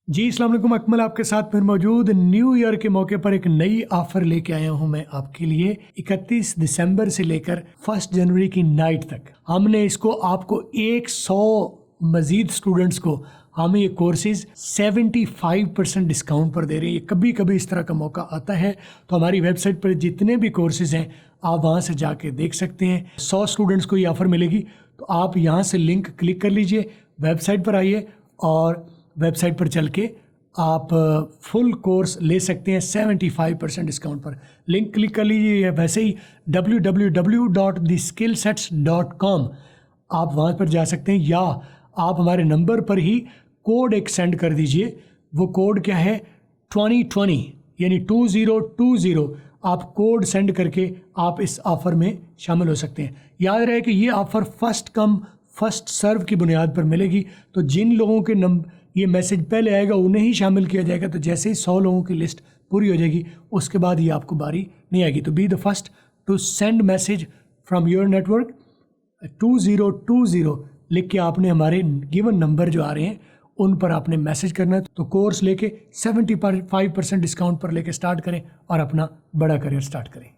जी अस्सलाम वालेकुम, अकमल आपके साथ फिर मौजूद। न्यू ईयर के मौके पर एक नई ऑफ़र लेके आया हूं मैं आपके लिए। 31 दिसंबर से लेकर 1 जनवरी की नाइट तक हमने इसको आपको 100 मज़ीद स्टूडेंट्स को हम ये कोर्सेज 75% डिस्काउंट पर दे रहे हैं। ये कभी कभी इस तरह का मौका आता है, तो हमारी वेबसाइट पर जितने भी कोर्सेज हैं आप वहाँ से जाके देख सकते हैं। 100 स्टूडेंट्स को ये ऑफ़र मिलेगी, तो आप यहाँ से लिंक क्लिक कर लीजिए, वेबसाइट पर आइए और वेबसाइट पर चल के आप फुल कोर्स ले सकते हैं 75% डिस्काउंट पर। लिंक क्लिक कर लीजिए, वैसे ही www.theskillsets.com आप वहाँ पर जा सकते हैं, या आप हमारे नंबर पर ही कोड एक सेंड कर दीजिए। वो कोड क्या है, 2020 यानी 2020। आप कोड सेंड करके आप इस ऑफ़र में शामिल हो सकते हैं। याद रहे कि ये offer first come first serve की बुनियाद पर मिलेगी, तो जिन लोगों के ये मैसेज पहले आएगा उन्हें ही शामिल किया जाएगा। तो जैसे ही 100 लोगों की लिस्ट पूरी हो जाएगी उसके बाद ये आपको बारी नहीं आएगी। तो be the first to send message from your network 2020 लिख के आपने हमारे गिवन नंबर जो आ रहे हैं उन पर आपने मैसेज करना है। तो कोर्स लेके 75% डिस्काउंट पर लेके स्टार्ट करें और अपना बड़ा करियर स्टार्ट करें।